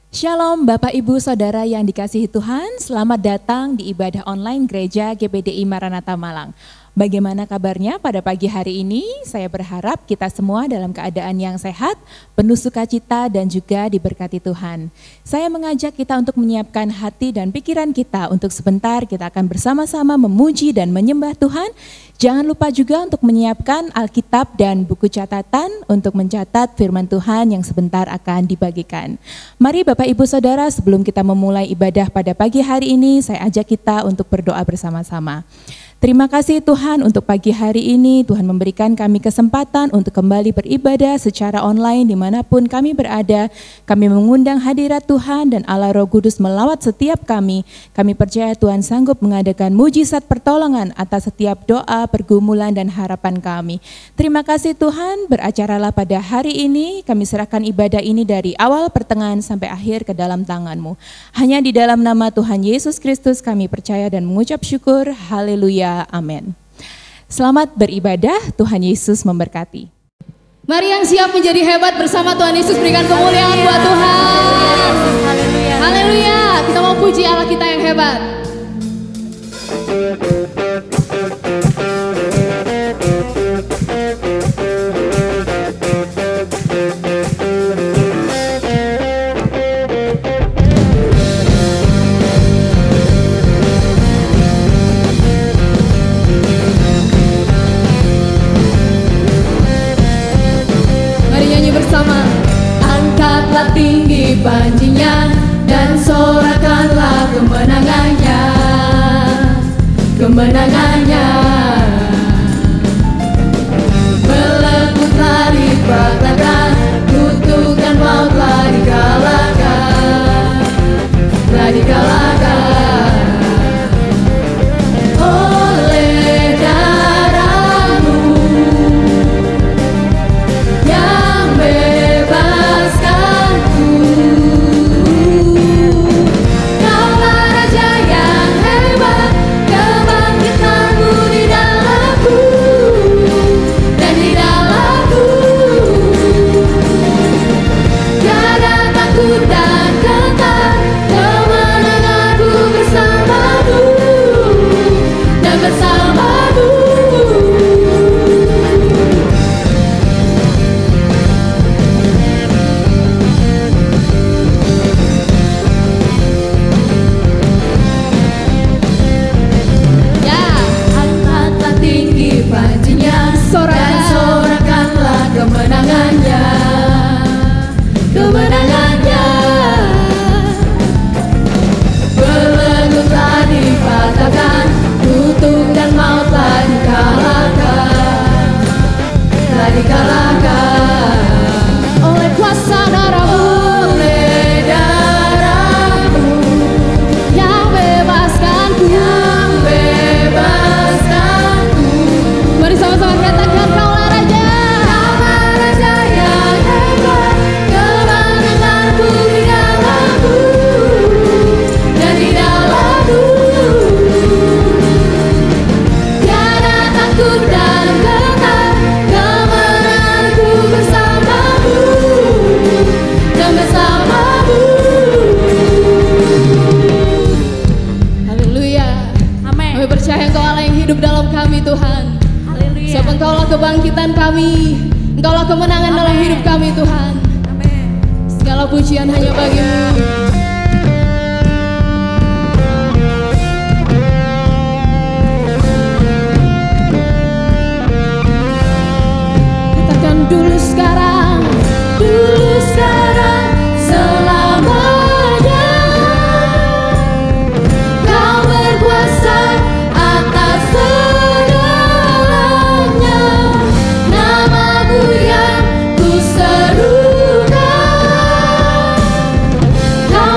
Shalom Bapak Ibu Saudara yang dikasihi Tuhan, selamat datang di ibadah online Gereja GPDI Maranatha Malang. Bagaimana kabarnya pada pagi hari ini? Saya berharap kita semua dalam keadaan yang sehat, penuh sukacita dan juga diberkati Tuhan. Saya mengajak kita untuk menyiapkan hati dan pikiran kita untuk sebentar kita akan bersama-sama memuji dan menyembah Tuhan. Jangan lupa juga untuk menyiapkan Alkitab dan buku catatan untuk mencatat firman Tuhan yang sebentar akan dibagikan. Mari Bapak Ibu Saudara, sebelum kita memulai ibadah pada pagi hari ini, saya ajak kita untuk berdoa bersama-sama. Terima kasih Tuhan untuk pagi hari ini, Tuhan memberikan kami kesempatan untuk kembali beribadah secara online dimanapun kami berada. Kami mengundang hadirat Tuhan dan Allah Roh Kudus melawat setiap kami. Kami percaya Tuhan sanggup mengadakan mujizat pertolongan atas setiap doa, pergumulan dan harapan kami. Terima kasih Tuhan, beracaralah pada hari ini, kami serahkan ibadah ini dari awal pertengahan sampai akhir ke dalam tangan-Mu. Hanya di dalam nama Tuhan Yesus Kristus kami percaya dan mengucap syukur, haleluya. Amin. Selamat beribadah, Tuhan Yesus memberkati. Mari yang siap menjadi hebat bersama Tuhan Yesus, berikan kemuliaan buat Tuhan. Haleluya. Haleluya. Kita mau puji Allah kita yang hebat. Angkatlah tinggi panjinya dan sorakanlah kemenangannya, kemenangannya. Melebutlah dipatahkan, kutukan maut telah dikalahkan, telah dikalahkan. Oleh darah-Mu yang bebaskanku, Kaulah Raja yang hebat, kebangkitan-Mu di dalamku dan di dalamku. Tiada takut dan gentar, kemenanganku bersama-Mu dan bersama-Mu. Ya, angkatlah tinggi panjinya dan sorakanlah kemenangannya, kemenangannya. Belenggu telah dipatahkan, kutuk dan maut telah dikalahkan, telah dikalahkan. Oleh kuasa darah-Mu, oleh darah-Mu yang bebaskanku, yang bebaskanku. Mari sama-sama katakan, Kaulah Raja, Kaulah Raja yang hebat, kemenanganku di dalamku dan di dalamku. Tiada takut dan gentar, kemenanganku bersama-Mu dan bersama-Mu. Haleluya. Amin. Kami percaya Engkau Allah yang hidup dalam kami Tuhan. Haleluya. Sebab Engkaulah kebangkitan kami, Engkaulah kemenangan dalam hidup kami Tuhan. Amin. Segala pujian hanya bagi-Mu. Katakan dulu sekarang, selamanya. Kau berkuasa atas segalanya. Nama-Mu yang ku serukan, Kau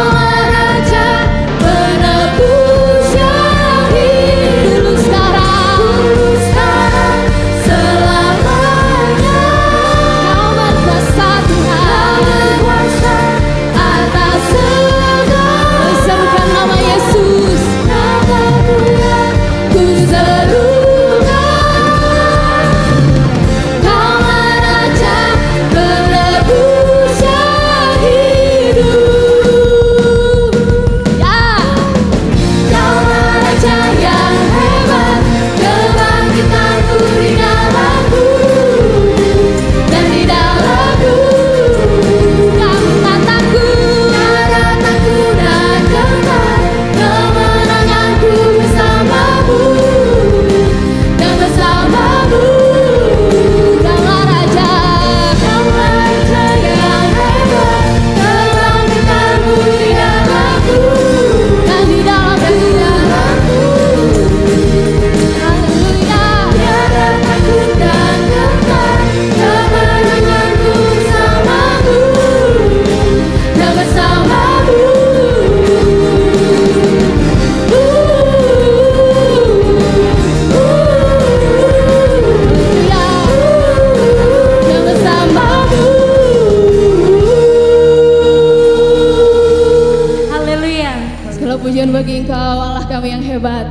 pujian bagi Engkau, Allah kami yang hebat.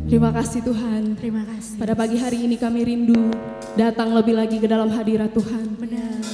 Terima kasih Tuhan. Terima kasih. Pada pagi hari ini kami rindu datang lebih lagi ke dalam hadirat Tuhan. Benar.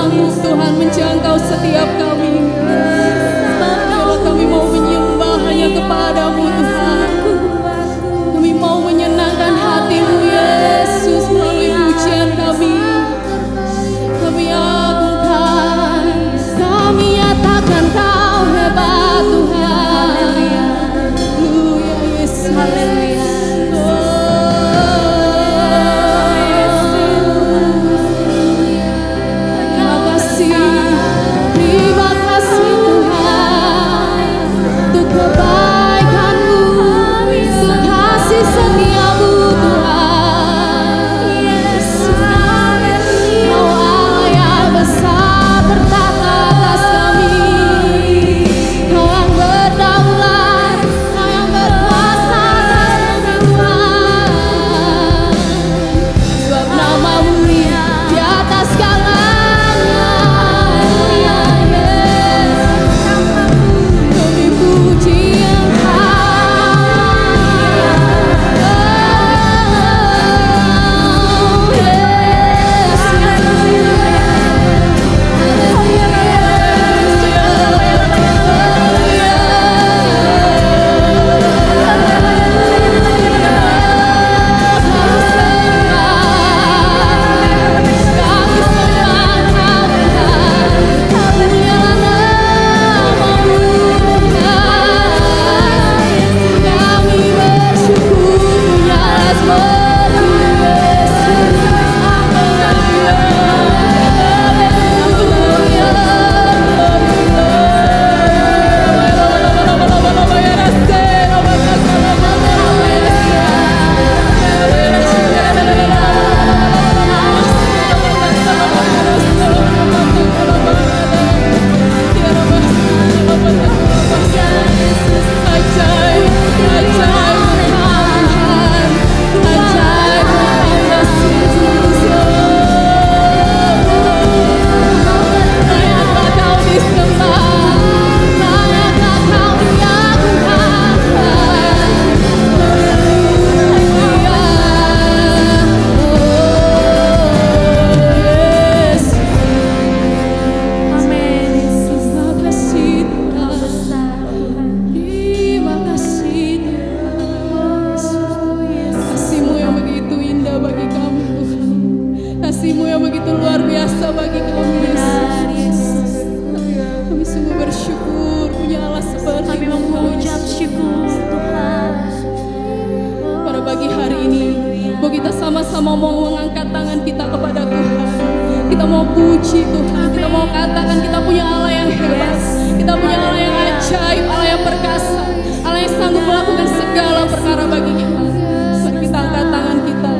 sanggup Tuhan menjangkau setiap kami. Biarlah kami mau menyembah hanya kepadamu Tuhan. Kami mau menyenangkan hatimu Yesus melalui pujian kami. Kami agungkan, kami nyatakan Kau hebat Tuhan. Haleluya Yesus. Terima kasih Tuhan untuk kebaikan-Mu, untuk kasih setia-Mu Tuhan. Kau Allah yang besar bertata atas kami. Kau yang berdaulat, Kau yang berkuasa atas kami Tuhan. Sebab nama-Mu di atas segalanya. Kami puji Engkau. Kasih-Mu yang begitu luar biasa bagi kami Yesus. Kami sungguh bersyukur punya Allah seperti Kami mengucap syukur Tuhan. Pada pagi hari ini bahwa kita sama-sama mau mengangkat tangan kita kepada Tuhan. Kita mau puji Tuhan. Kita mau katakan kita punya Allah yang hebat. Kita punya Allah yang ajaib, Allah yang perkasa, Allah yang sanggup melakukan segala perkara bagi kita. Mari kita angkat tangan kita.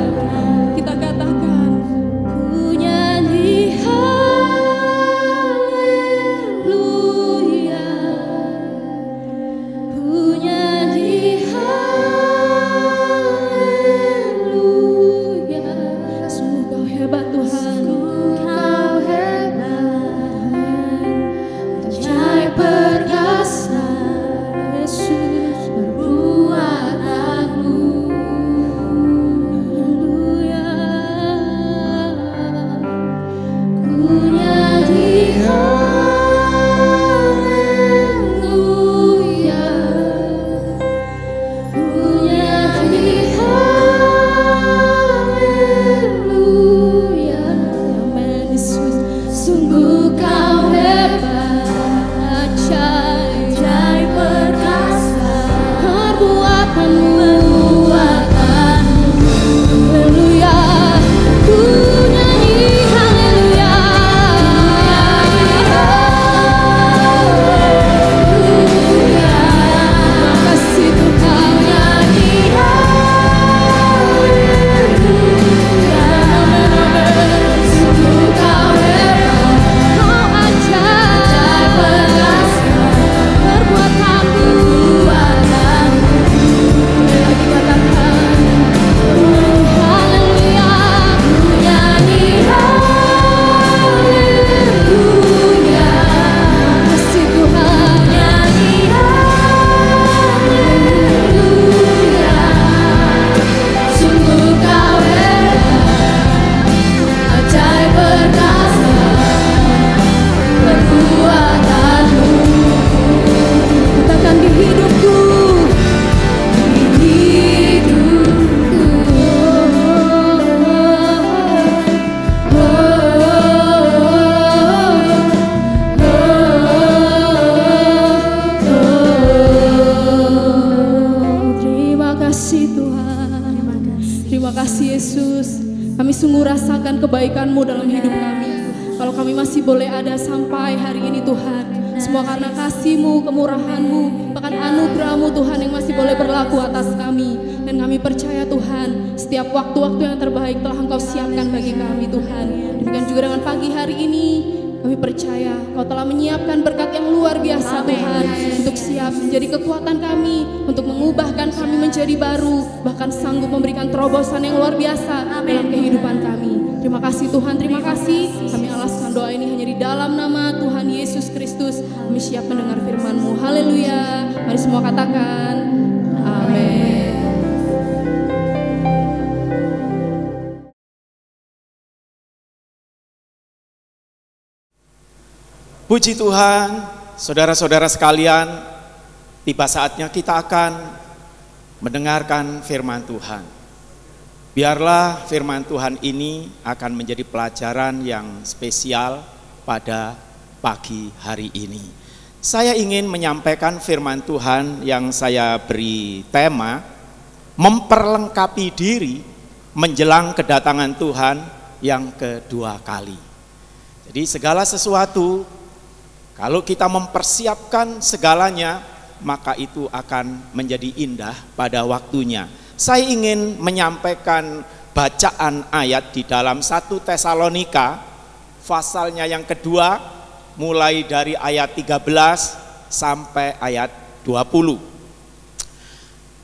Kita katakan firman-Mu dalam hidup kami. Kalau kami masih boleh ada sampai hari ini Tuhan, semua karena kasih-Mu, kemurahan-Mu, bahkan anugerah-Mu Tuhan yang masih boleh berlaku atas kami. Dan kami percaya Tuhan, setiap waktu-waktu yang terbaik telah Engkau siapkan bagi kami Tuhan. Demikian juga dengan pagi hari ini, kami percaya Kau telah menyiapkan berkat yang luar biasa Tuhan, untuk siap menjadi kekuatan kami, untuk mengubahkan kami menjadi baru, bahkan sanggup memberikan terobosan yang luar biasa dalam kehidupan kami. Terima kasih Tuhan, terima kasih. Kami alaskan doa ini hanya di dalam nama Tuhan Yesus Kristus. Kami siap mendengar firman-Mu. Haleluya. Mari semua katakan amin. Puji Tuhan, saudara-saudara sekalian, tiba saatnya kita akan mendengarkan firman Tuhan. Biarlah firman Tuhan ini akan menjadi pelajaran yang spesial pada pagi hari ini. Saya ingin menyampaikan firman Tuhan yang saya beri tema, memperlengkapi diri menjelang kedatangan Tuhan yang kedua kali. Jadi segala sesuatu, kalau kita mempersiapkan segalanya, maka itu akan menjadi indah pada waktunya. Saya ingin menyampaikan bacaan ayat di dalam 1 Tesalonika, pasalnya yang kedua, mulai dari ayat 13 sampai ayat 20.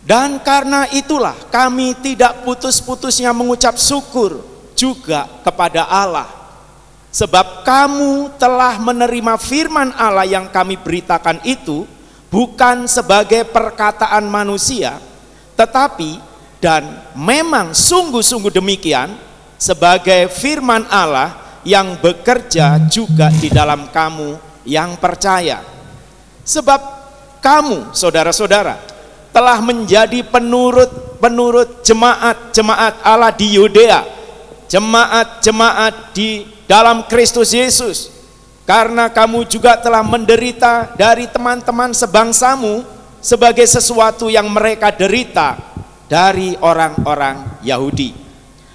Dan karena itulah kami tidak putus-putusnya mengucap syukur juga kepada Allah, sebab kamu telah menerima firman Allah yang kami beritakan itu bukan sebagai perkataan manusia, tetapi dan memang sungguh-sungguh demikian sebagai firman Allah yang bekerja juga di dalam kamu yang percaya. Sebab kamu, saudara-saudara, telah menjadi penurut jemaat-jemaat Allah di Yudea, jemaat-jemaat di dalam Kristus Yesus, karena kamu juga telah menderita dari teman-teman sebangsamu sebagai sesuatu yang mereka derita dari orang-orang Yahudi.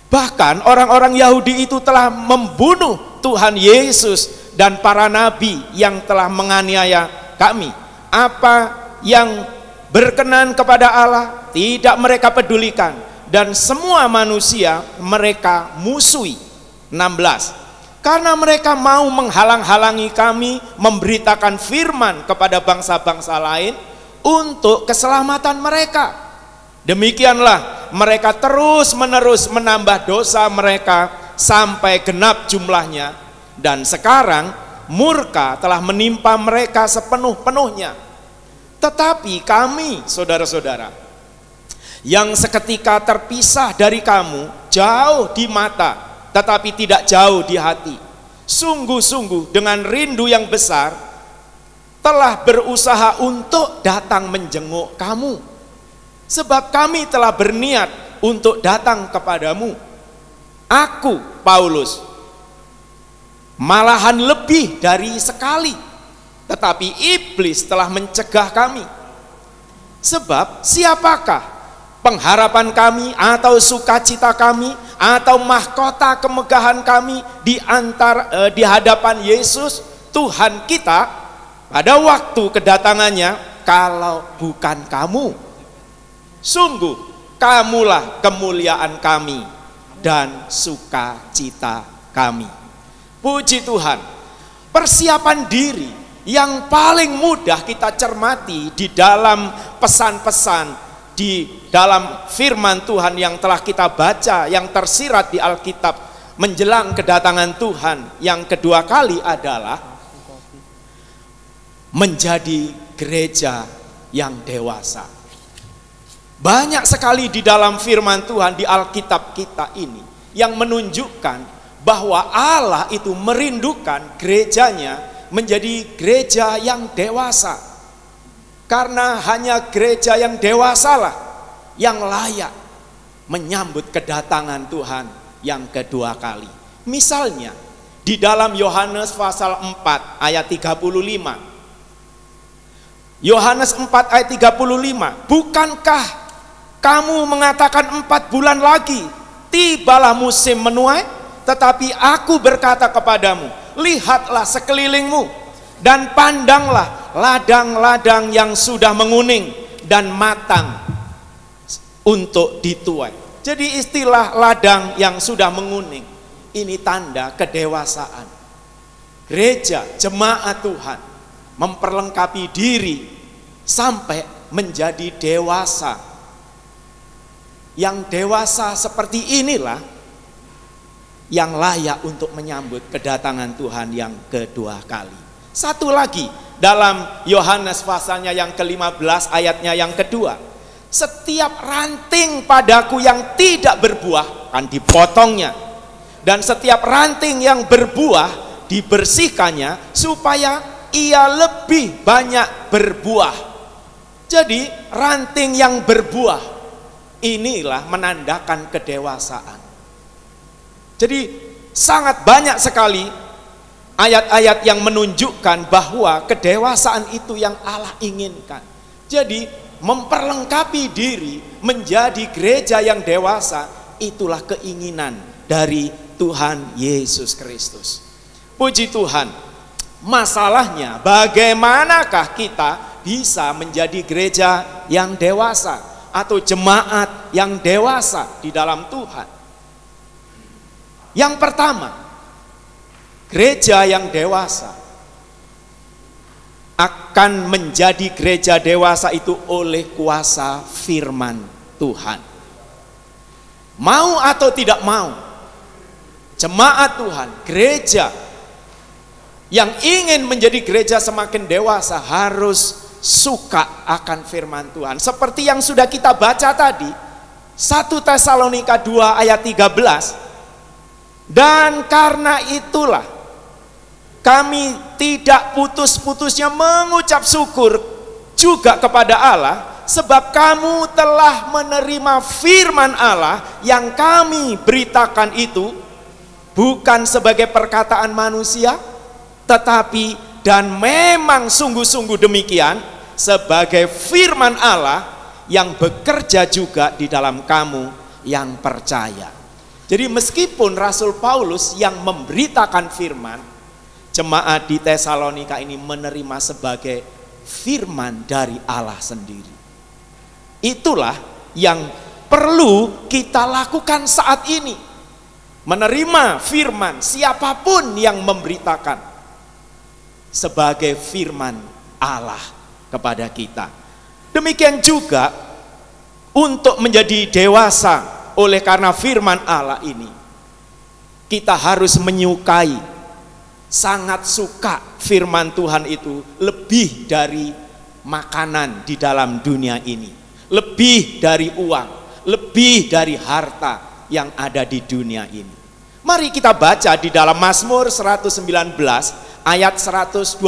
Bahkan orang-orang Yahudi itu telah membunuh Tuhan Yesus dan para nabi yang telah menganiaya kami. Apa yang berkenan kepada Allah tidak mereka pedulikan, dan semua manusia mereka musuhi. 16. Karena mereka mau menghalang-halangi kami memberitakan firman kepada bangsa-bangsa lain untuk keselamatan mereka. Demikianlah mereka terus-menerus menambah dosa mereka sampai genap jumlahnya, dan sekarang murka telah menimpa mereka sepenuh-penuhnya. Tetapi kami, saudara-saudara, yang seketika terpisah dari kamu, jauh di mata tetapi tidak jauh di hati, sungguh-sungguh dengan rindu yang besar telah berusaha untuk datang menjenguk kamu, sebab kami telah berniat untuk datang kepadamu. Aku, Paulus, malahan lebih dari sekali, tetapi iblis telah mencegah kami. Sebab siapakah pengharapan kami atau sukacita kami atau mahkota kemegahan kami di hadapan Yesus Tuhan kita pada waktu kedatangannya, kalau bukan kamu? Sungguh kamulah kemuliaan kami dan sukacita kami. Puji Tuhan. Persiapan diri yang paling mudah kita cermati di dalam pesan-pesan, di dalam firman Tuhan yang telah kita baca, yang tersirat di Alkitab menjelang kedatangan Tuhan yang kedua kali adalah menjadi gereja yang dewasa. Banyak sekali di dalam firman Tuhan di Alkitab kita ini yang menunjukkan bahwa Allah itu merindukan gerejanya menjadi gereja yang dewasa. Karena hanya gereja yang dewasalah yang layak menyambut kedatangan Tuhan yang kedua kali. Misalnya di dalam Yohanes pasal 4 ayat 35. Yohanes 4 ayat 35, bukankah kamu mengatakan 4 bulan lagi tibalah musim menuai, Tetapi aku berkata kepadamu, lihatlah sekelilingmu dan pandanglah ladang-ladang yang sudah menguning dan matang untuk dituai. Jadi istilah ladang yang sudah menguning ini tanda kedewasaan. Gereja, jemaat Tuhan memperlengkapi diri sampai menjadi dewasa. Yang dewasa seperti inilah yang layak untuk menyambut kedatangan Tuhan yang kedua kali. Satu lagi dalam Yohanes pasalnya yang ke-15 ayatnya yang kedua. Setiap ranting padaku yang tidak berbuah akan dipotongnya, dan setiap ranting yang berbuah dibersihkannya supaya ia lebih banyak berbuah. Jadi ranting yang berbuah inilah menandakan kedewasaan. Jadi sangat banyak sekali ayat-ayat yang menunjukkan bahwa kedewasaan itu yang Allah inginkan. Jadi memperlengkapi diri menjadi gereja yang dewasa, itulah keinginan dari Tuhan Yesus Kristus. Puji Tuhan. Masalahnya bagaimanakah kita bisa menjadi gereja yang dewasa atau jemaat yang dewasa di dalam Tuhan? Yang pertama, gereja yang dewasa akan menjadi gereja dewasa itu oleh kuasa firman Tuhan. Mau atau tidak mau, jemaat Tuhan, gereja yang ingin menjadi gereja semakin dewasa harus suka akan firman Tuhan. Seperti yang sudah kita baca tadi, 1 Tesalonika 2 ayat 13. Dan karena itulah kami tidak putus-putusnya mengucap syukur juga kepada Allah, sebab kamu telah menerima firman Allah yang kami beritakan itu bukan sebagai perkataan manusia, tetapi dan memang sungguh-sungguh demikian sebagai firman Allah yang bekerja juga di dalam kamu yang percaya. Jadi meskipun Rasul Paulus yang memberitakan firman, jemaat di Tesalonika ini menerima sebagai firman dari Allah sendiri. Itulah yang perlu kita lakukan saat ini. Menerima firman siapapun yang memberitakan sebagai firman Allah kepada kita. Demikian juga untuk menjadi dewasa oleh karena firman Allah ini, kita harus menyukai, sangat suka firman Tuhan itu lebih dari makanan di dalam dunia ini, lebih dari uang, lebih dari harta yang ada di dunia ini. Mari kita baca di dalam Mazmur 119 ayat 127.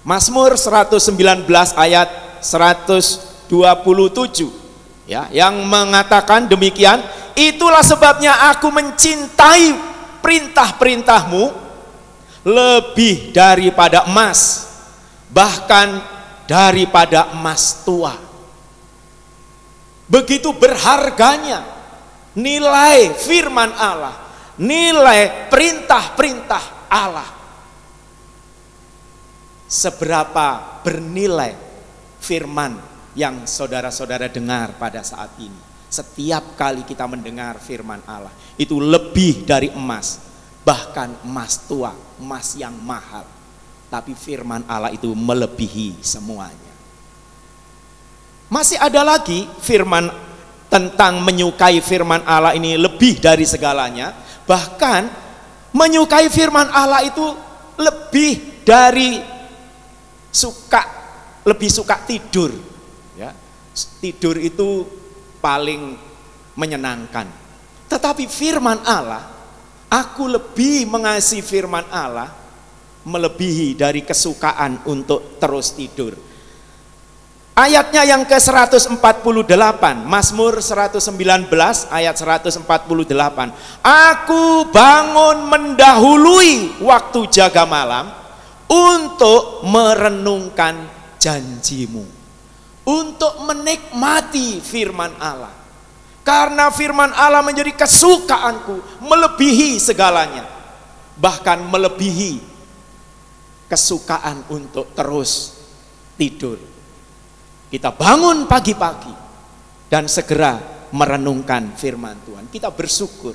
Mazmur 119 ayat 127. Ya, yang mengatakan demikian, itulah sebabnya aku mencintai perintah-perintahmu lebih daripada emas, bahkan daripada emas tua. Begitu berharganya nilai firman Allah, nilai perintah-perintah Allah. Seberapa bernilai firman yang saudara-saudara dengar pada saat ini. Setiap kali kita mendengar firman Allah, itu lebih dari emas, bahkan emas tua, emas yang mahal. Tapi firman Allah itu melebihi semuanya. Masih ada lagi firman tentang menyukai firman Allah ini lebih dari segalanya. Bahkan menyukai firman Allah itu lebih dari lebih suka tidur. Ya, tidur itu paling menyenangkan. Tetapi firman Allah, aku lebih mengasihi firman Allah melebihi dari kesukaan untuk terus tidur. Ayatnya yang ke-148, Mazmur 119 ayat 148. Aku bangun mendahului waktu jaga malam untuk merenungkan janjimu, untuk menikmati firman Allah. Karena firman Allah menjadi kesukaanku, melebihi segalanya. Bahkan melebihi kesukaan untuk terus tidur. Kita bangun pagi-pagi dan segera merenungkan firman Tuhan. Kita bersyukur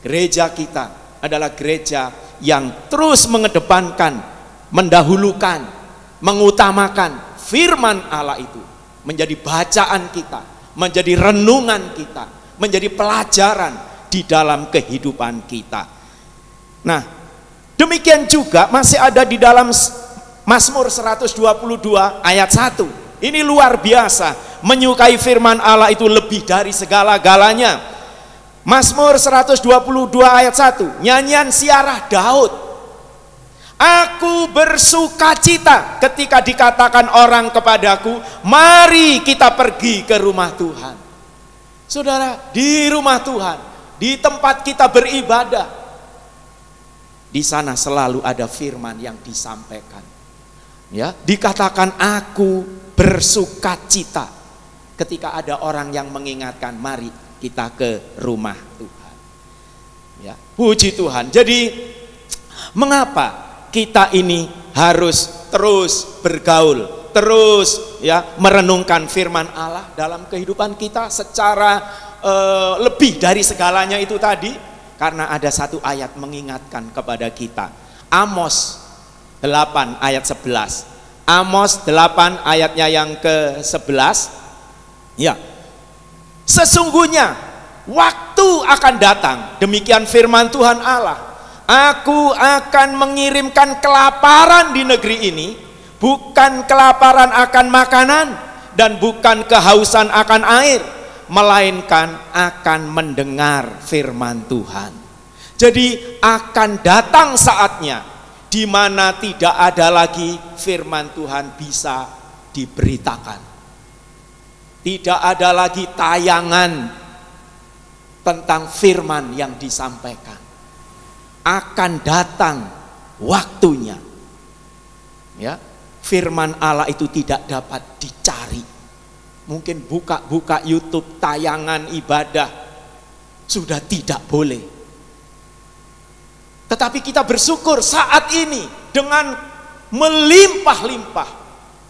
gereja kita adalah gereja yang terus mengedepankan, mendahulukan, mengutamakan firman Allah itu menjadi bacaan kita, menjadi renungan kita, menjadi pelajaran di dalam kehidupan kita. Nah, demikian juga masih ada di dalam Mazmur 122 ayat 1. Ini luar biasa, menyukai firman Allah itu lebih dari segala-galanya. Mazmur 122 ayat 1, nyanyian siarah Daud. Aku bersukacita ketika dikatakan orang kepadaku, mari kita pergi ke rumah Tuhan. Saudara, di rumah Tuhan, di tempat kita beribadah, di sana selalu ada firman yang disampaikan. Ya, dikatakan aku bersukacita ketika ada orang yang mengingatkan, mari kita ke rumah Tuhan. Ya, puji Tuhan. Jadi mengapa kita ini harus terus bergaul, terus ya merenungkan firman Allah dalam kehidupan kita secara lebih dari segalanya itu tadi? Karena ada satu ayat mengingatkan kepada kita. Amos 8 ayat 11. Amos 8 ayatnya yang ke-11. Ya. Sesungguhnya waktu akan datang, demikian firman Tuhan Allah. Aku akan mengirimkan kelaparan di negeri ini, bukan kelaparan akan makanan dan bukan kehausan akan air, melainkan akan mendengar firman Tuhan. Jadi akan datang saatnya di mana tidak ada lagi firman Tuhan bisa diberitakan. Tidak ada lagi tayangan tentang firman yang disampaikan. Akan datang waktunya, ya, firman Allah itu tidak dapat dicari. Mungkin buka-buka YouTube tayangan ibadah sudah tidak boleh. Tetapi kita bersyukur saat ini dengan melimpah-limpah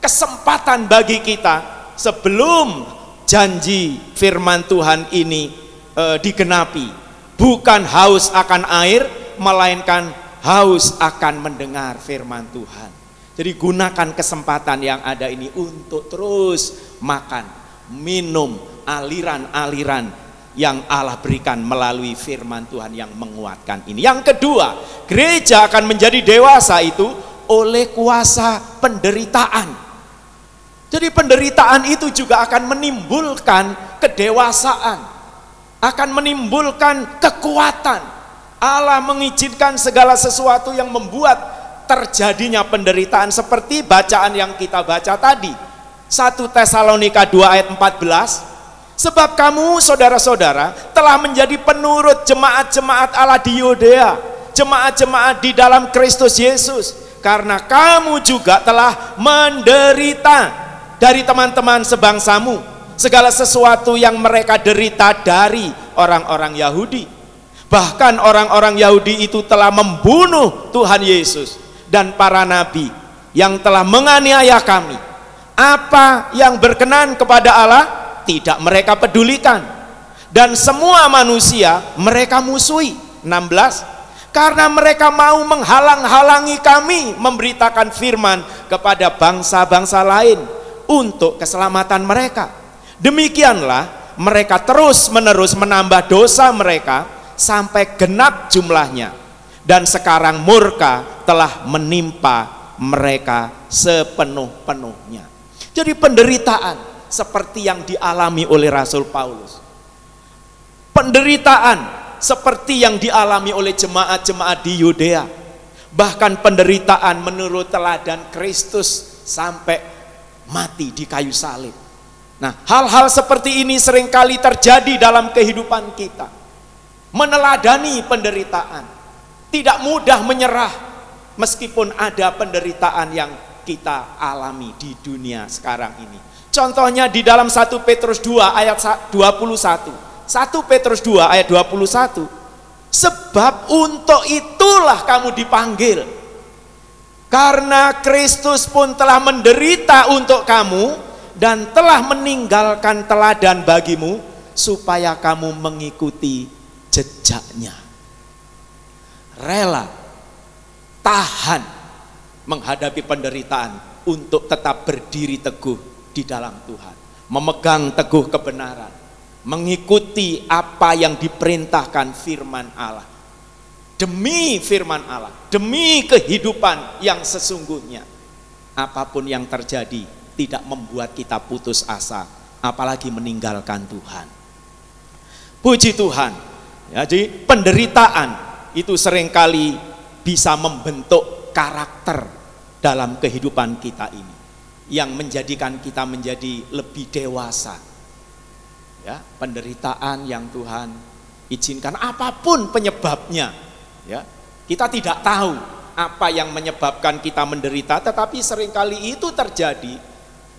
kesempatan bagi kita sebelum janji firman Tuhan ini digenapi. Bukan haus akan air, melainkan haus akan mendengar firman Tuhan. Jadi gunakan kesempatan yang ada ini untuk terus makan, minum aliran-aliran yang Allah berikan melalui firman Tuhan yang menguatkan ini. Yang kedua, gereja akan menjadi dewasa itu oleh kuasa penderitaan. Jadi penderitaan itu juga akan menimbulkan kedewasaan, akan menimbulkan kekuatan. Allah mengizinkan segala sesuatu yang membuat terjadinya penderitaan seperti bacaan yang kita baca tadi. 1 Tesalonika 2 ayat 14. Sebab kamu saudara-saudara telah menjadi penurut jemaat-jemaat Allah di Yudea, jemaat-jemaat di dalam Kristus Yesus, karena kamu juga telah menderita dari teman-teman sebangsamu segala sesuatu yang mereka derita dari orang-orang Yahudi. Bahkan orang-orang Yahudi itu telah membunuh Tuhan Yesus dan para nabi yang telah menganiaya kami. Apa yang berkenan kepada Allah tidak mereka pedulikan, dan semua manusia mereka musuhi. 16. Karena mereka mau menghalang-halangi kami memberitakan firman kepada bangsa-bangsa lain untuk keselamatan mereka. Demikianlah mereka terus-menerus menambah dosa mereka sampai genap jumlahnya, dan sekarang murka telah menimpa mereka sepenuh-penuhnya. Jadi penderitaan seperti yang dialami oleh Rasul Paulus, penderitaan seperti yang dialami oleh jemaat-jemaat di Yudea, bahkan penderitaan menurut teladan Kristus sampai mati di kayu salib. Nah, hal-hal seperti ini seringkali terjadi dalam kehidupan kita. Meneladani penderitaan, tidak mudah menyerah meskipun ada penderitaan yang kita alami di dunia sekarang ini. Contohnya di dalam 1 Petrus 2 ayat 21. 1 Petrus 2 ayat 21. Sebab untuk itulah kamu dipanggil. Karena Kristus pun telah menderita untuk kamu dan telah meninggalkan teladan bagimu supaya kamu mengikuti jejaknya. Rela, tahan menghadapi penderitaan untuk tetap berdiri teguh di dalam Tuhan, memegang teguh kebenaran, mengikuti apa yang diperintahkan firman Allah. Demi firman Allah, demi kehidupan yang sesungguhnya. Apapun yang terjadi tidak membuat kita putus asa, apalagi meninggalkan Tuhan. Puji Tuhan. Jadi penderitaan itu seringkali bisa membentuk karakter dalam kehidupan kita ini, yang menjadikan kita menjadi lebih dewasa. Ya, penderitaan yang Tuhan izinkan apapun penyebabnya, ya. Kita tidak tahu apa yang menyebabkan kita menderita, tetapi seringkali itu terjadi.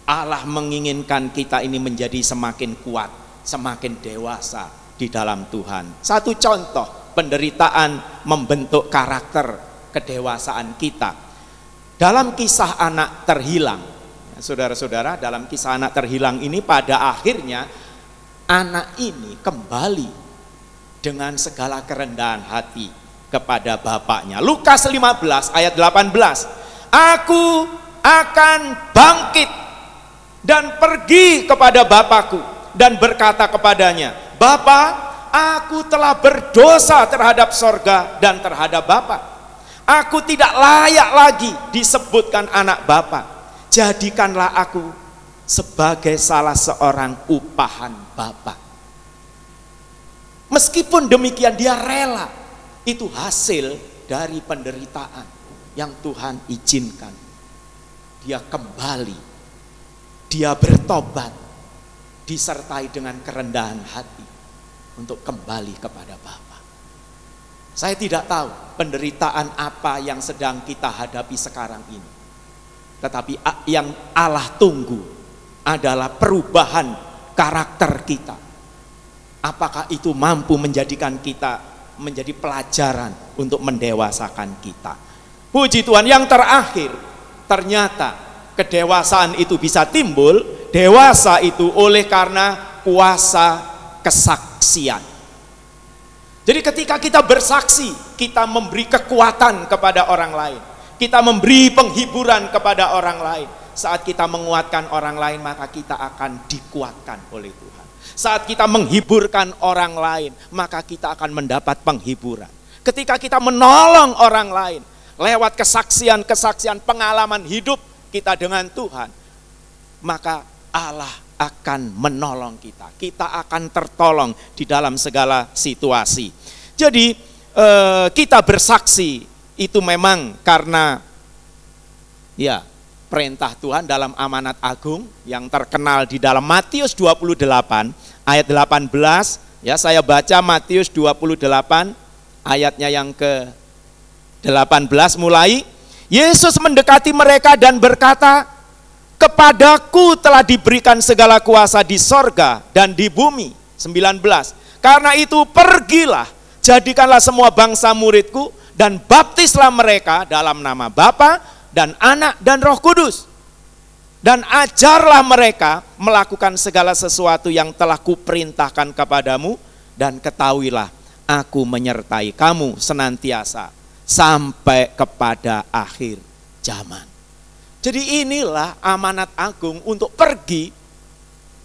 Allah menginginkan kita ini menjadi semakin kuat, semakin dewasa di dalam Tuhan. Satu contoh, penderitaan membentuk karakter kedewasaan kita. Dalam kisah anak terhilang, saudara-saudara, dalam kisah anak terhilang ini pada akhirnya anak ini kembali dengan segala kerendahan hati kepada bapaknya. Lukas 15 ayat 18. Aku akan bangkit dan pergi kepada bapakku dan berkata kepadanya, Bapa, aku telah berdosa terhadap sorga dan terhadap Bapa. Aku tidak layak lagi disebutkan anak Bapa. Jadikanlah aku sebagai salah seorang upahan Bapa. Meskipun demikian dia rela. Itu hasil dari penderitaan yang Tuhan izinkan. Dia kembali, dia bertobat, disertai dengan kerendahan hati untuk kembali kepada Bapa. Saya tidak tahu penderitaan apa yang sedang kita hadapi sekarang ini. Tetapi yang Allah tunggu adalah perubahan karakter kita. Apakah itu mampu menjadikan kita menjadi pelajaran untuk mendewasakan kita. Puji Tuhan, yang terakhir, ternyata kedewasaan itu bisa timbul, dewasa itu oleh karena kuasa kesaksian. Jadi ketika kita bersaksi, kita memberi kekuatan kepada orang lain. Kita memberi penghiburan kepada orang lain. Saat kita menguatkan orang lain, maka kita akan dikuatkan oleh Tuhan. Saat kita menghiburkan orang lain, maka kita akan mendapat penghiburan. Ketika kita menolong orang lain, lewat kesaksian-kesaksian pengalaman hidup kita dengan Tuhan, maka Allah akan menolong kita. Kita akan tertolong di dalam segala situasi. Jadi kita bersaksi itu memang karena ya perintah Tuhan dalam amanat agung yang terkenal di dalam Matius 28 ayat 18. Ya, saya baca Matius 28 ayatnya yang ke-18 mulai. Yesus mendekati mereka dan berkata, Kepadaku telah diberikan segala kuasa di sorga dan di bumi. 19. Karena itu pergilah, jadikanlah semua bangsa muridku, dan baptislah mereka dalam nama Bapa dan Anak dan Roh Kudus. Dan ajarlah mereka melakukan segala sesuatu yang telah kuperintahkan kepadamu, dan ketahuilah aku menyertai kamu senantiasa sampai kepada akhir zaman. Jadi inilah amanat agung untuk pergi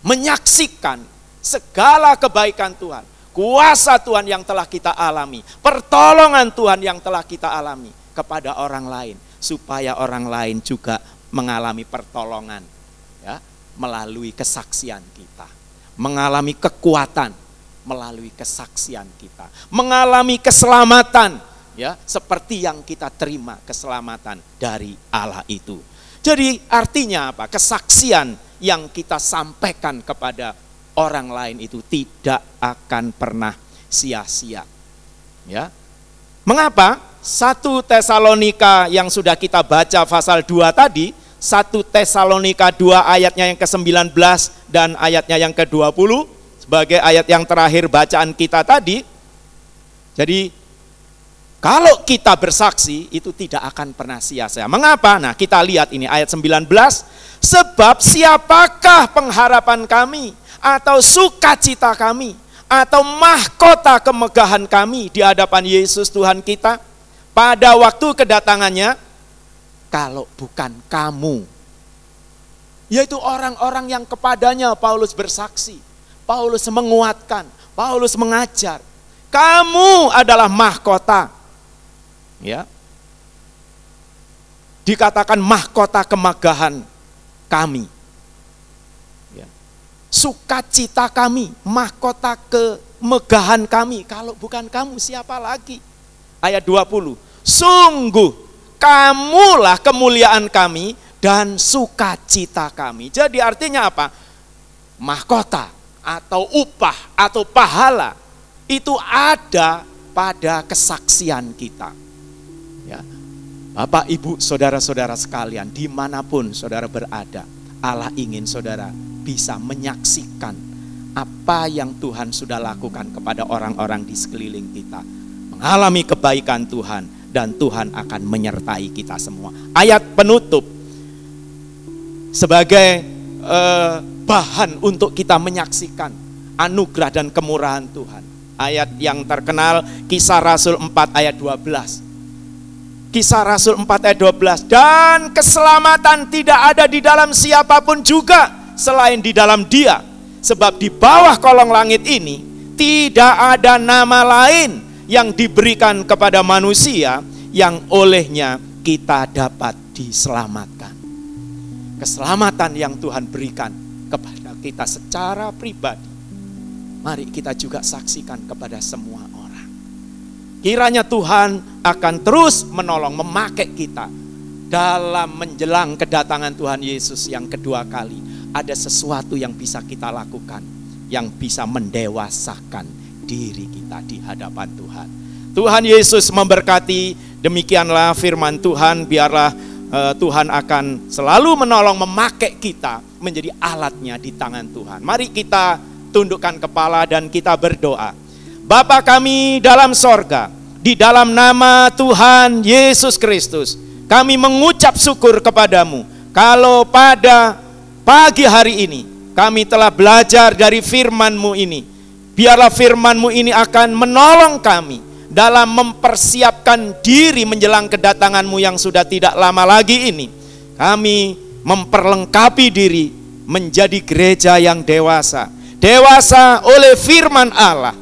menyaksikan segala kebaikan Tuhan, kuasa Tuhan yang telah kita alami, pertolongan Tuhan yang telah kita alami kepada orang lain, supaya orang lain juga mengalami pertolongan, ya, melalui kesaksian kita, mengalami kekuatan melalui kesaksian kita, mengalami keselamatan, ya, seperti yang kita terima keselamatan dari Allah itu. Jadi artinya apa? Kesaksian yang kita sampaikan kepada orang lain itu tidak akan pernah sia-sia. Ya. Mengapa? 1 Tesalonika yang sudah kita baca pasal 2 tadi, 1 Tesalonika 2 ayatnya yang ke-19 dan ayatnya yang ke-20, 19 sebagai ayat yang terakhir bacaan kita tadi. Jadi kalau kita bersaksi itu tidak akan pernah sia-sia. Mengapa? Nah, kita lihat ini ayat 19. Sebab siapakah pengharapan kami atau sukacita kami atau mahkota kemegahan kami di hadapan Yesus Tuhan kita pada waktu kedatangannya, kalau bukan kamu. Yaitu orang-orang yang kepadanya Paulus bersaksi, Paulus menguatkan, Paulus mengajar. Kamu adalah mahkota. Ya. Dikatakan mahkota kemegahan kami. Ya. Sukacita kami, mahkota kemegahan kami. Kalau bukan kamu, siapa lagi? Ayat 20. Sungguh kamulah kemuliaan kami dan sukacita kami. Jadi artinya apa? Mahkota atau upah atau pahala itu ada pada kesaksian kita. Ya. Bapak, Ibu, saudara-saudara sekalian, dimanapun saudara berada, Allah ingin saudara bisa menyaksikan apa yang Tuhan sudah lakukan kepada orang-orang di sekeliling kita. Mengalami kebaikan Tuhan, dan Tuhan akan menyertai kita semua. Ayat penutup sebagai bahan untuk kita menyaksikan anugerah dan kemurahan Tuhan. Ayat yang terkenal Kisah Rasul 4 ayat 12. Kisah Rasul 4 ayat 12. Dan keselamatan tidak ada di dalam siapapun juga selain di dalam Dia. Sebab di bawah kolong langit ini tidak ada nama lain yang diberikan kepada manusia yang olehnya kita dapat diselamatkan. Keselamatan yang Tuhan berikan kepada kita secara pribadi, mari kita juga saksikan kepada semua orang. Kiranya Tuhan akan terus menolong, memakai kita dalam menjelang kedatangan Tuhan Yesus yang kedua kali. Ada sesuatu yang bisa kita lakukan, yang bisa mendewasakan diri kita di hadapan Tuhan. Tuhan Yesus memberkati. Demikianlah firman Tuhan. Biarlah Tuhan akan selalu menolong, memakai kita menjadi alatnya di tangan Tuhan. Mari kita tundukkan kepala dan kita berdoa. Bapa kami dalam sorga, di dalam nama Tuhan Yesus Kristus, kami mengucap syukur kepadamu. Kalau pada pagi hari ini kami telah belajar dari firman-Mu ini, biarlah firman-Mu ini akan menolong kami dalam mempersiapkan diri menjelang kedatangan-Mu yang sudah tidak lama lagi ini. Kami memperlengkapi diri menjadi gereja yang dewasa. Dewasa oleh firman Allah,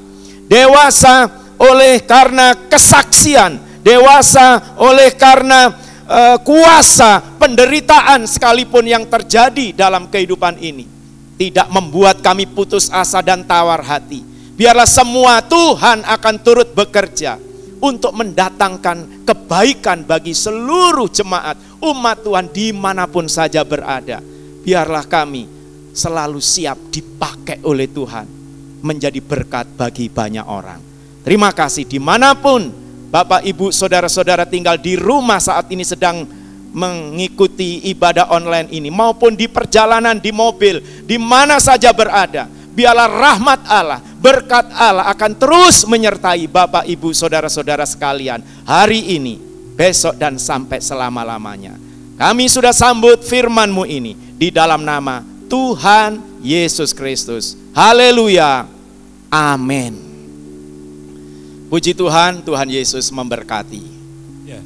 dewasa oleh karena kesaksian, dewasa oleh karena kuasa penderitaan sekalipun yang terjadi dalam kehidupan ini. Tidak membuat kami putus asa dan tawar hati. Biarlah semua Tuhan akan turut bekerja untuk mendatangkan kebaikan bagi seluruh jemaat umat Tuhan dimanapun saja berada. Biarlah kami selalu siap dipakai oleh Tuhan menjadi berkat bagi banyak orang. Terima kasih dimanapun Bapak, Ibu, saudara-saudara tinggal di rumah saat ini sedang mengikuti ibadah online ini, maupun di perjalanan, di mobil, di mana saja berada. Biarlah rahmat Allah, berkat Allah akan terus menyertai Bapak, Ibu, saudara-saudara sekalian hari ini, besok, dan sampai selama-lamanya. Kami sudah sambut firman-Mu ini di dalam nama Tuhan Yesus Kristus. Haleluya. Amin. Puji Tuhan, Tuhan Yesus memberkati. Ya.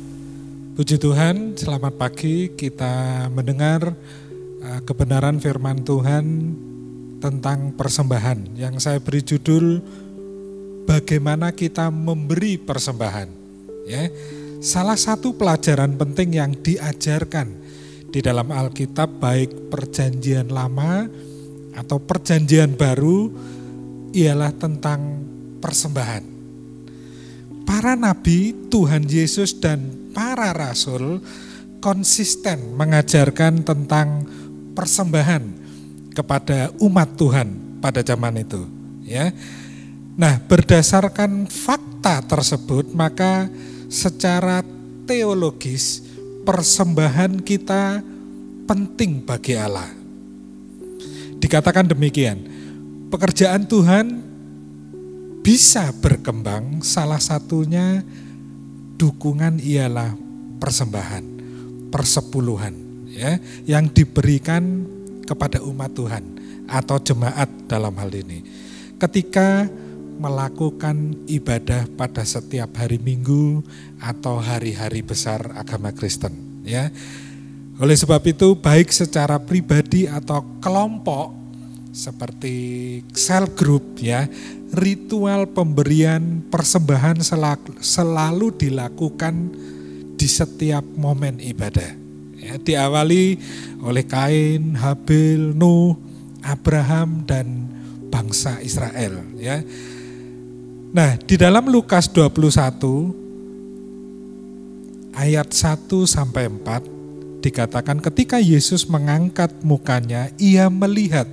Puji Tuhan, selamat pagi. Kita mendengar kebenaran firman Tuhan tentang persembahan yang saya beri judul bagaimana kita memberi persembahan. Ya. Salah satu pelajaran penting yang diajarkan di dalam Alkitab, baik perjanjian lama atau perjanjian baru, ialah tentang persembahan. Para nabi, Tuhan Yesus, dan para rasul konsisten mengajarkan tentang persembahan kepada umat Tuhan pada zaman itu. Ya. Nah, berdasarkan fakta tersebut, maka secara teologis persembahan kita penting bagi Allah. Dikatakan demikian, pekerjaan Tuhan bisa berkembang, salah satunya dukungan ialah persembahan, persepuluhan ya, yang diberikan kepada umat Tuhan atau jemaat dalam hal ini. Ketika melakukan ibadah pada setiap hari Minggu atau hari-hari besar agama Kristen ya. Oleh sebab itu baik secara pribadi atau kelompok seperti cell group ya, ritual pemberian persembahan selalu dilakukan di setiap momen ibadah. Ya, diawali oleh Kain, Habil, Nuh, Abraham dan bangsa Israel. Ya. Nah, di dalam Lukas 21 ayat 1 sampai 4 dikatakan ketika Yesus mengangkat mukanya, ia melihat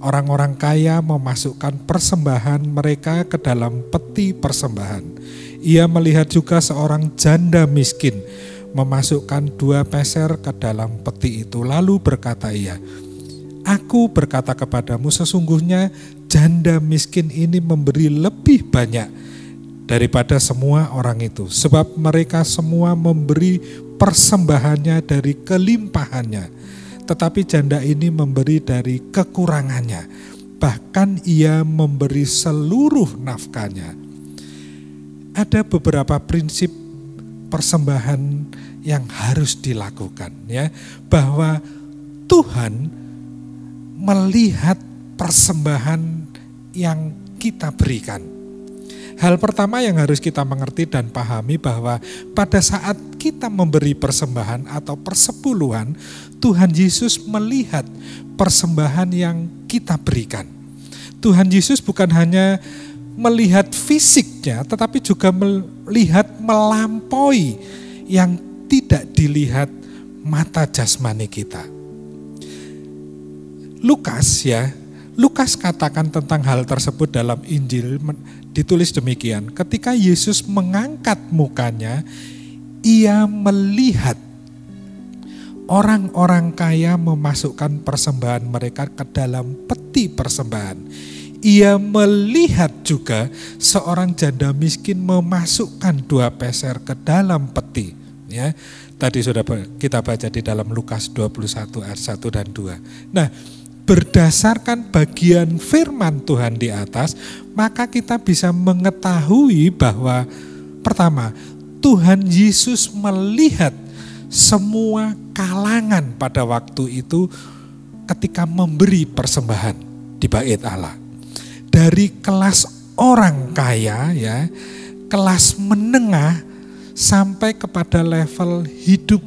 orang-orang kaya memasukkan persembahan mereka ke dalam peti persembahan. Ia melihat juga seorang janda miskin memasukkan 2 peser ke dalam peti itu. Lalu berkata ia, "Aku berkata kepadamu, sesungguhnya janda miskin ini memberi lebih banyak daripada semua orang itu. Sebab mereka semua memberi persembahannya dari kelimpahannya. Tetapi janda ini memberi dari kekurangannya. Bahkan ia memberi seluruh nafkahnya." Ada beberapa prinsip persembahan yang harus dilakukan ya, bahwa Tuhan melihat persembahan yang kita berikan. Hal pertama yang harus kita mengerti dan pahami bahwa pada saat kita memberi persembahan atau persepuluhan, Tuhan Yesus melihat persembahan yang kita berikan. Tuhan Yesus bukan hanya melihat fisiknya, tetapi juga melihat melampaui yang tidak dilihat mata jasmani kita. Lukas katakan tentang hal tersebut dalam Injil, ditulis demikian, ketika Yesus mengangkat mukanya, ia melihat orang-orang kaya memasukkan persembahan mereka ke dalam peti persembahan. Ia melihat juga seorang janda miskin memasukkan 2 peser ke dalam peti. Ya, tadi sudah kita baca di dalam Lukas 21 ayat 1 dan 2. Nah, berdasarkan bagian firman Tuhan di atas, maka kita bisa mengetahui bahwa pertama, Tuhan Yesus melihat semua kalangan pada waktu itu ketika memberi persembahan di bait Allah. Dari kelas orang kaya ya, kelas menengah sampai kepada level hidup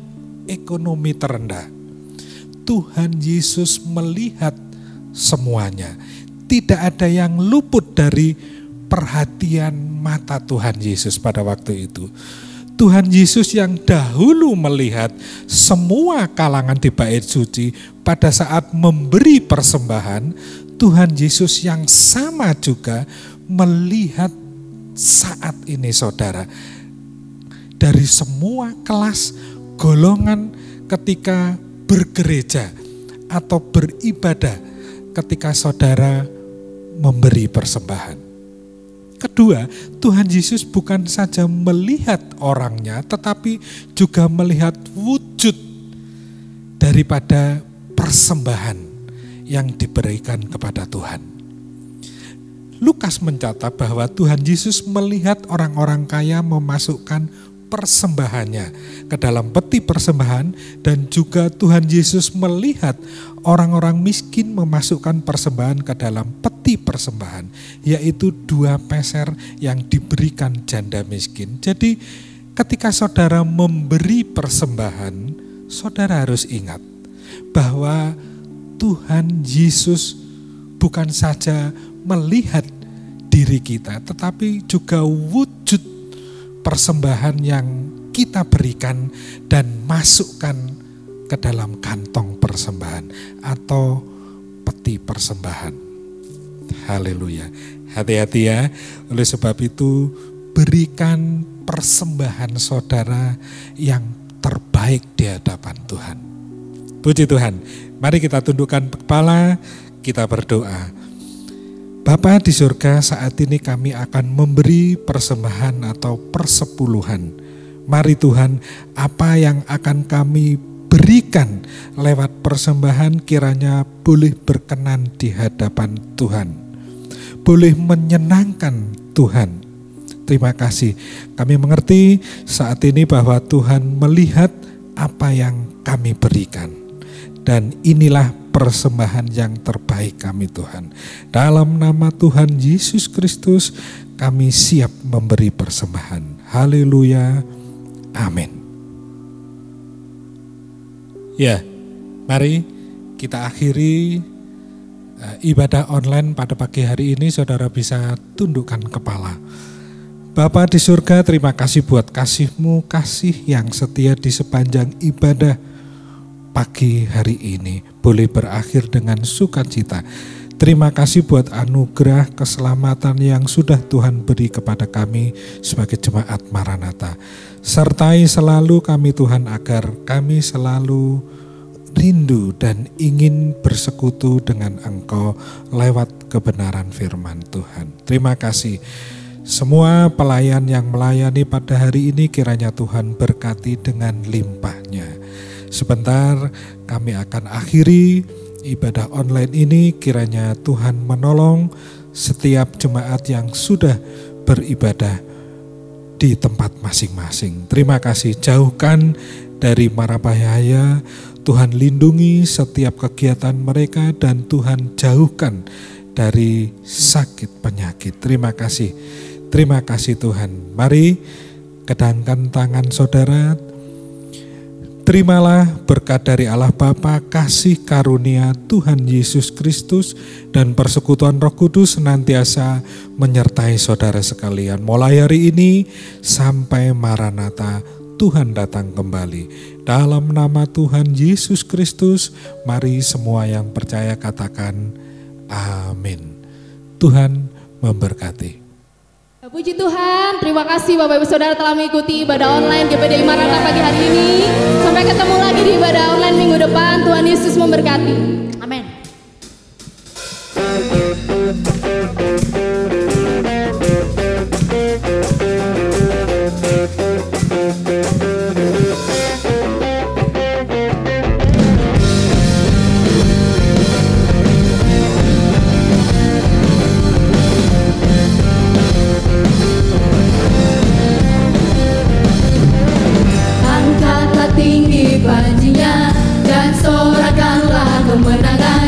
ekonomi terendah. Tuhan Yesus melihat semuanya. Tidak ada yang luput dari perhatian mata Tuhan Yesus pada waktu itu. Tuhan Yesus yang dahulu melihat semua kalangan di bait suci pada saat memberi persembahan, Tuhan Yesus yang sama juga melihat saat ini saudara. Dari semua kelas, golongan ketika bergereja atau beribadah ketika saudara memberi persembahan. Kedua, Tuhan Yesus bukan saja melihat orangnya, tetapi juga melihat wujud daripada persembahan yang diberikan kepada Tuhan. Lukas mencatat bahwa Tuhan Yesus melihat orang-orang kaya memasukkan persembahannya ke dalam peti persembahan, dan juga Tuhan Yesus melihat orang-orang miskin memasukkan persembahan ke dalam peti persembahan, yaitu 2 peser yang diberikan janda miskin. Jadi ketika saudara memberi persembahan, saudara harus ingat bahwa Tuhan Yesus bukan saja melihat diri kita, tetapi juga wujud persembahan yang kita berikan dan masukkan ke dalam kantong persembahan atau peti persembahan. Haleluya. Hati-hati ya. Oleh sebab itu, berikan persembahan saudara yang terbaik di hadapan Tuhan. Puji Tuhan. Mari kita tundukkan kepala, kita berdoa. Bapa di surga, saat ini kami akan memberi persembahan atau persepuluhan. Mari Tuhan, apa yang akan kami berikan lewat persembahan kiranya boleh berkenan di hadapan Tuhan. Boleh menyenangkan Tuhan. Terima kasih. Kami mengerti saat ini bahwa Tuhan melihat apa yang kami berikan. Dan inilah persembahan yang terbaik kami Tuhan. Dalam nama Tuhan Yesus Kristus kami siap memberi persembahan. Haleluya. Amin. Ya, mari kita akhiri ibadah online pada pagi hari ini. Saudara bisa tundukkan kepala. Bapa di surga, terima kasih buat kasih-Mu, kasih yang setia di sepanjang ibadah pagi hari ini boleh berakhir dengan sukacita. Terima kasih buat anugerah keselamatan yang sudah Tuhan beri kepada kami sebagai jemaat Maranatha. Sertai selalu kami Tuhan agar kami selalu rindu dan ingin bersekutu dengan Engkau lewat kebenaran firman Tuhan. Terima kasih. Semua pelayan yang melayani pada hari ini kiranya Tuhan berkati dengan limpahnya. Sebentar kami akan akhiri ibadah online ini, kiranya Tuhan menolong setiap jemaat yang sudah beribadah di tempat masing-masing. Terima kasih, jauhkan dari mara bahaya, Tuhan lindungi setiap kegiatan mereka dan Tuhan jauhkan dari sakit penyakit. Terima kasih Tuhan. Mari kedangkan tangan saudara. Terimalah berkat dari Allah Bapa, kasih karunia Tuhan Yesus Kristus, dan persekutuan Roh Kudus senantiasa menyertai saudara sekalian. Mulai hari ini sampai Maranatha, Tuhan datang kembali. Dalam nama Tuhan Yesus Kristus, mari semua yang percaya katakan amin. Tuhan memberkati. Puji Tuhan, terima kasih Bapak Ibu Saudara telah mengikuti ibadah online GPDI Maranatha pagi hari ini. Sampai ketemu lagi di ibadah online minggu depan. Tuhan Yesus memberkati. Amin. Angkatlah tinggi panjinya dan sorakanlah kemenangan.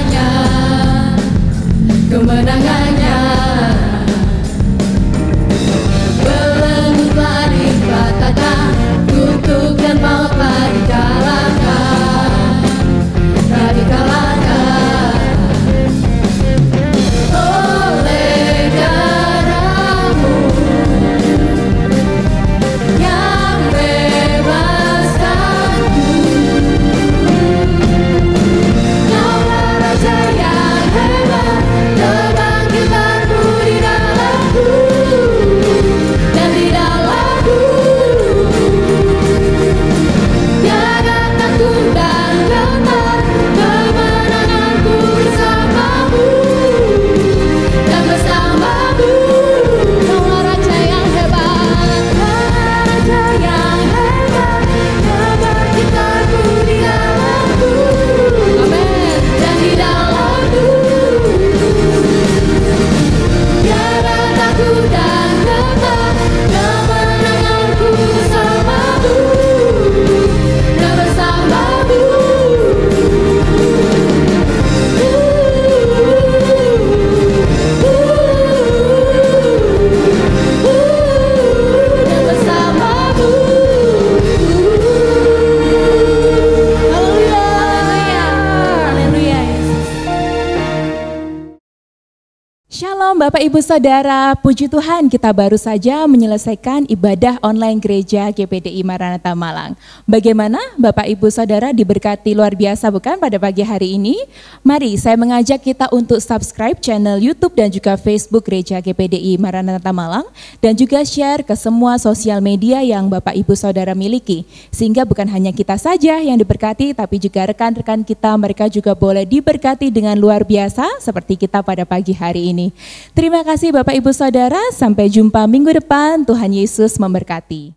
Bapak Ibu Saudara, puji Tuhan kita baru saja menyelesaikan ibadah online gereja GPDI Maranatha Malang. Bagaimana Bapak Ibu Saudara diberkati luar biasa bukan pada pagi hari ini? Mari saya mengajak kita untuk subscribe channel YouTube dan juga Facebook Gereja GPDI Maranatha Malang dan juga share ke semua sosial media yang Bapak Ibu Saudara miliki. Sehingga bukan hanya kita saja yang diberkati tapi juga rekan-rekan kita mereka juga boleh diberkati dengan luar biasa seperti kita pada pagi hari ini. Terima kasih Bapak Ibu Saudara, sampai jumpa minggu depan. Tuhan Yesus memberkati.